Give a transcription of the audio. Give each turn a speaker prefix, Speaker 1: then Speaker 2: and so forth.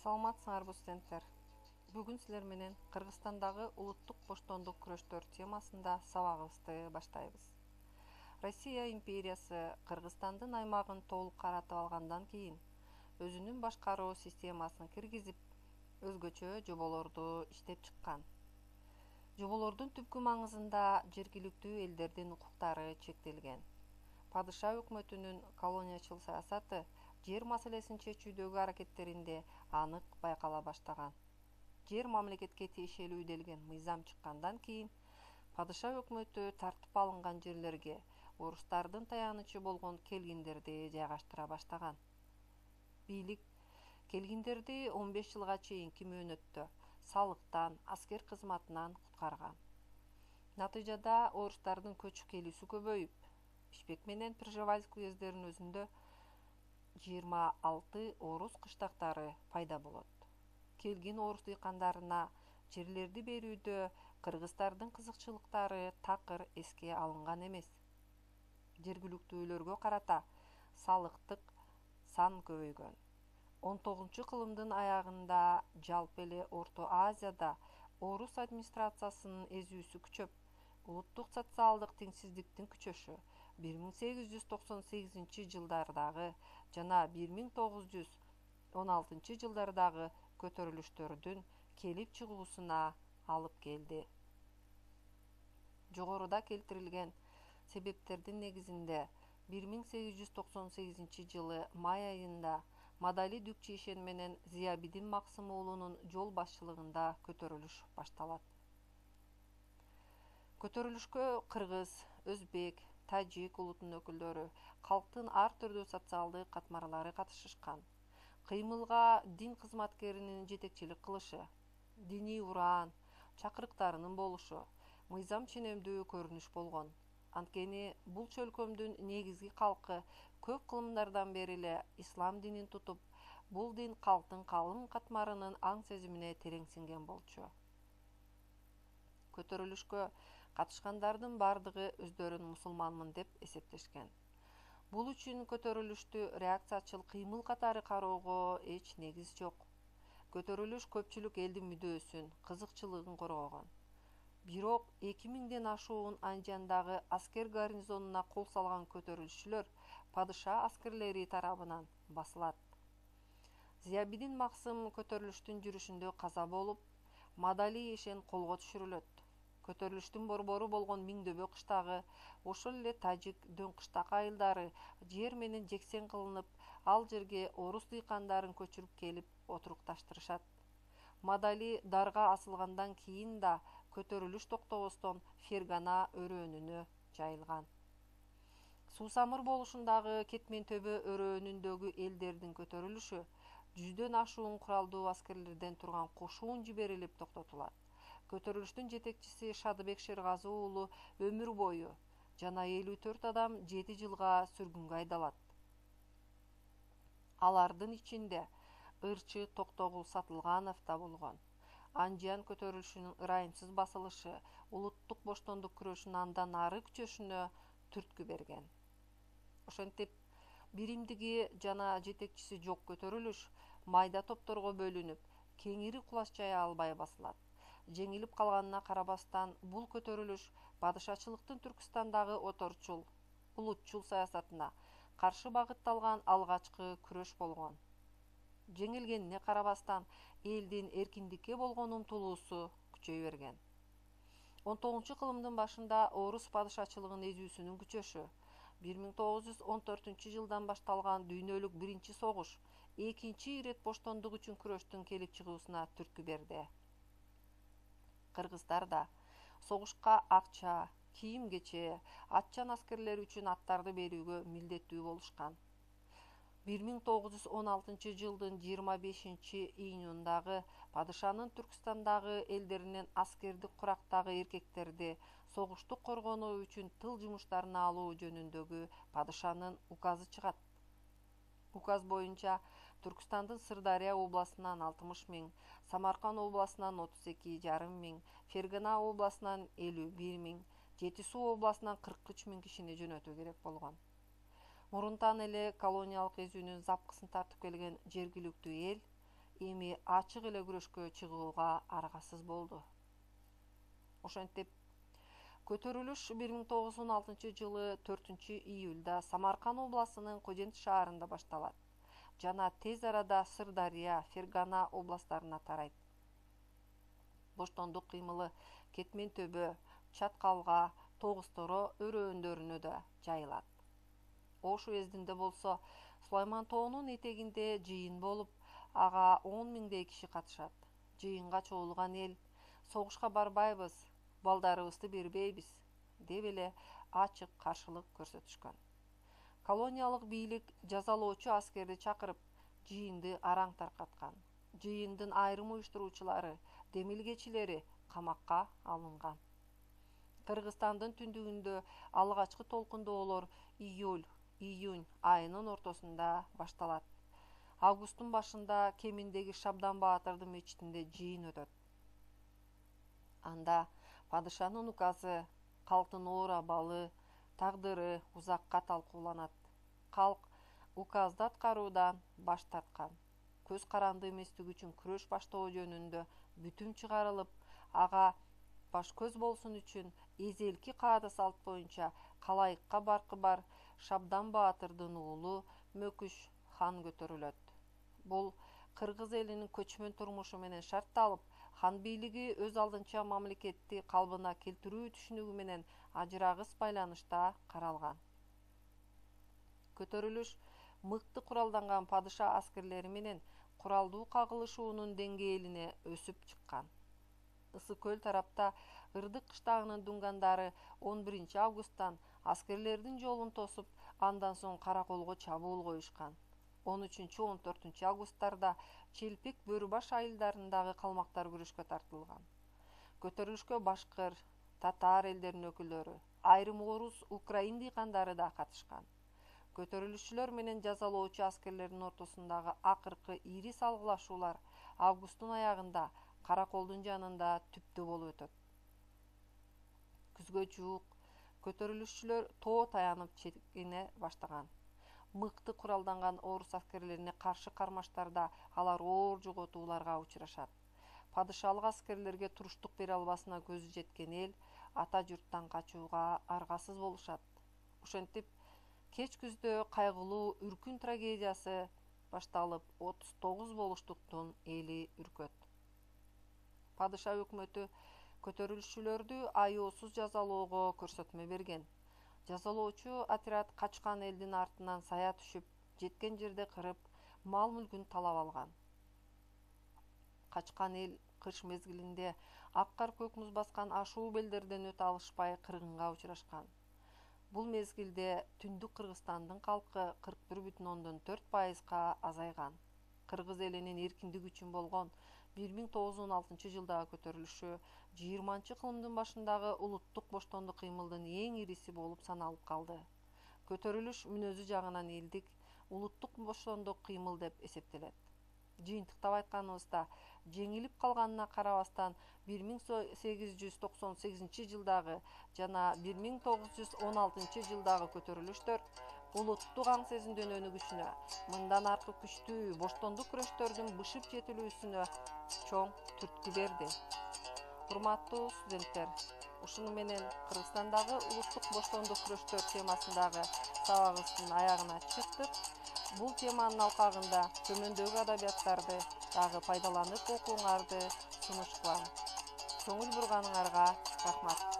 Speaker 1: Саламатсыңарбы студенттер. Бүгүн силер менен Кыргызстандагы улуттук боштондук күрөштөр темасында сабагыбызды баштайбыз. Россия империясы Кыргызстандын аймагын толук каратып алгандан кийин өзүнүн башкаруу системасын киргизип, өзгөчө жоболорду иштеп чыккан. Жоболордун түпкү маңызында жергиликтүү элдердин укуктары чектелген. Падыша өкмөтүнүн колониячыл саясаты жер маселесин чечүүдөгү аракеттеринде анык байкала баштаган. Жер мамлекетке тиешелүү делген мыйзам чыккандан кийин падыша өкмөтү тартып алынган жерлерге орустардын таянычы болгон келгиндерди жайгаштыра баштаган. Бийлик келгиндерди 15 жылга чейинки мөөнөттө салыктан, аскер кызматынан куткарган. Натыйжада орустардын көчүп келүүсү көбөйүп, Бишкек менен Пржевальск уездеринин өзүндө 26 орус кыштактары пайда болот. Келгин орус дыйкандарына жерлерди берүүдө кыргыздардын кызыкчылыктары такыр эске алынган эмес. Жергиликтүүлөргө карата салыктык сан көбөйгөн. 19-кылымдын аягында жалпы эле Орто Азияда орус администрациясынын эзүүсү күчөп, улуттук социалдык теңсиздиктин күчөшү 1898 жылдардагы жана 1916 жылдардагы көтөрүлүштөрдүн келип чыгуусуна алып келди. Жогоруда келтирилген себептердин негизинде 1898 жылы май айында Мадали Дүкчишен менен Зиябидин Максым уулунун жол башчылыгында көтөрүлүш башталат. Көтөрүлүшкө кыргыз, өзбек, тажик улутунун өкүлдөрү, калктын ар түрдүү социалдык катмарлары катышышкан. Кыймылга дин кызматкеринин жетекчилик кылышы, диний уран, чакырыктарынын болушу мыйзам ченемдүү көрүнүш болгон. Анткени бул чөлкөмдүн негизги калкы көп кылымдардан бери эле ислам динин тутуп, бул дин калктын калың катмарынын аң сезимине терең сиңген болчу. Көтөрүлүшкө катышкандардын бардыгы өздөрүн мусулманмын деп эсептешкен. Бул үчүн көтөрүлүштү реакциячыл кыймыл катары кароого эч негиз жок. Көтөрүлүш көпчүлүк элдин мүдөөсүн, кызыкчылыгын коргогон. Бирок 2000ден ашуун Анжандагы аскер гарнизонуна кол салган көтөрүлүшчүлөр падыша аскерлери тарабынан басылат. Зиябидин Максым көтөрүлүштүн жүрүшүндө каза болуп, Мадали Ишен колго түшүрүлөт. Көтөрүлүштүн борбору болгон Миңдөбө кыштагы, ошол эле тажик дөң кыштак айылдары жер менен жексен кылынып, ал жерге орус дыйкандарын көчүрүп келип отурукташтырышат. Мадали дарга асылгандан кийин да көтөрүлүш токтобостон Фергана өрөөнүнө жайылган. Суусамыр болушундагы Кетмен төбө өрөөнүндөгү элдердин көтөрүлүшү 100дөн ашуун куралдуу аскерлерден турган кошун жиберилип токтотулат. Көтөрүлүштүн жетекчиси Шадыбек Шергазы уулу өмүр бою жана 54 адам 7 жылга сүргүнгө айдалат. Алардын ичинде ырчы Токтогул Сатылганов да болгон. Анжан көтөрүлүшүнүн ырайымсыз басылышы улуттук боштондук күрөшүнүн андан ары күчөшүнө түрткү берген. Ошентип, биримдиги жана жетекчиси жок көтөрүлүш майда топторго бөлүнүп, кеңири кулаш жая албай басылат. Жеңилип калганына карабастан, бул көтөрүлүш падышачылыктын Түркүстандагы оторчул, улутчул саясатына каршы багытталган алгачкы күрөш болгон. Жеңилгенине карабастан, элдин эркиндикке болгон умтулуусу күчөй берген. 19-кылымдын башында орус падышачылыгынын эзүүсүнүн күчөшү 1914 жылдан башталган дүйнөлүк биринчи согуш экинчи ирет боштондук үчүн күрөштүн келип чыгуусуна түрткү берди. Кыргыздар да согушка акча, кийим-кече, атчан аскерлер үчүн аттарды берүүгө милдеттүү болушкан. 1916 жылдын 25-июнундагы падышанын Түркүстандагы элдеринен аскердик курактагы эркектерди согуштук коргонуу үчүн тыл жумуштарына алуу жөнүндөгү падышанын указы чыгат. Указ боюнча Түркүстандын Сырдария областынан 60 000, Самаркан областынан 32,5 000, Фергана областынан 51 000, Жети Суу областынан 43 000 кишини жөнөтүү керек болгон. Мурунтан эле колониялык эзүүнүн запкысын тартып келген жергиликтүү эл эми ачык эле күрөшкө чыгууга аргасыз болду. Ошентип көтөрүлүш 1916-жылы 4-июлда Самарканд областынын Кожент шаарында башталат жана тез арада Сырдария, Фергана областтарына тарайт. Боштондук кыймылы Кетмен төбө, Чаткалга, Тогусторо өрөөндөрүнө да жайылат. Ош уездинде болсо Сулайман тоонун этегинде жыйын болуп, ага 10 миңдей киши катышат. Жыйынга чогулган эл согушка барбайбыз, балдарыбызды бербейбиз деп эле ачык каршылык көрсөтүшкөн. Колониялык бийлик жазалоочу аскерди чакырып, жыйынды араң таркаткан. Жыйындын айрым уюштуруучулары, демилгечилери камакка алынган. Кыргызстандын түндүгүндө алгачкы толкундоолор июль-июнь айынын ортосунда башталат. Августтун башында Кеминдеги Шабдан Баатырдын мечитинде жыйын өтөт. Анда падышанын указы, калктын оор абалы, тагдыры узакка талкууланат. Калк указды аткаруудан баш тарткан. Көз каранды эместик үчүн күрөш баштоо жөнүндө бүтүм чыгарылып, ага баш көз болсун үчүн эзелки каада салт боюнча калайыкка баркы бар Шабдан Баатырдын уулу Мөкүш хан көтөрүлөт. Бул кыргыз элинин көчмөн турмушу менен шартталып, хан бийлиги өз алдынча мамлекетти калыбына келтирүү түшүнүгү менен ажырагыс байланышта каралган. Көтөрүлүш мыкты куралданган падыша аскерлери менен куралдуу кагылышуунун деңгээлине өсүп чыккан. Ысык көл тарапта Ырдык кыштагынын дунгандары 11-августтан аскерлердин жолун тосуп, андан соң Караколго чабуул коюшкан. 13-14-августтарда Челпек Бөрүбаш айылдарындагы калмактар күрөшкө тартылган. Көтөрүлүшкө башкыр, татар элдеринин өкүлдөрү, айрым орус, украин дыйкандары да катышкан. Көтөрүлүшчүлөр менен жазалоочу аскерлердин ортосундагы акыркы ири салгылашуулар августтун аягында Караколдун жанында түптө болуп өтөт. Күзгө жуук көтөрүлүшчүлөр тоо таянып чегине баштаган. Мыкты куралданган орус аскерлерине каршы кармаштарда алар оор жоготууларга учурашат. Падышалык аскерлерге туруштук бере албасына көзү жеткен эл ата журттан качууга аргасыз болушат. Ошентип кеч күздө кайгылуу Үркүн трагедиясы башталып, 39 болуштуктун эли үркөт. Падыша өкмөтү көтөрүлүшчүлөрдү аяосуз жазалоого көрсөтмө берген. Жазалоочу отряд качкан элдин артынан сая түшүп, жеткен жерде кырып, мал-мүлкүн талап алган. Качкан эл кыш мезгилинде ак кар көк муз баскан ашуу белдерден өтө алышпай кыргынга учурашкан. Бул мезгилде түндүк Кыргызстандын калкы 41,4%га азайган. Кыргыз элинин эркиндик үчүн болгон 1916-жылдагы көтөрүлүшү 20-кылымдын башындагы улуттук боштондук кыймылдын эң ириси болуп саналып калды. Көтөрүлүш мүнөзү жагынан элдик, улуттук боштондук кыймыл деп эсептелет. Жыйынтыктап айтканыбызда, жеңилип калганына карабастан 1898-жылдагы жана 1916-жылдагы көтөрүлүштөр улуттук аң сезимдин өнүгүшүнө, мындан аркы күчтүү боштондук күрөштөрдүн бышып жетилүүсүнө чоң түрткү берди. Урматтуу студенттер, ушуну менен Кыргызстандагы улуттук боштондук күрөштөр темасындагы сабагыбыздын аягына чыктык. Бул теманын алкагында төмөндөгү адабияттарды дагы пайдаланып окууңарды сунуш кылам. Көңүл бурганыңарга рахмат.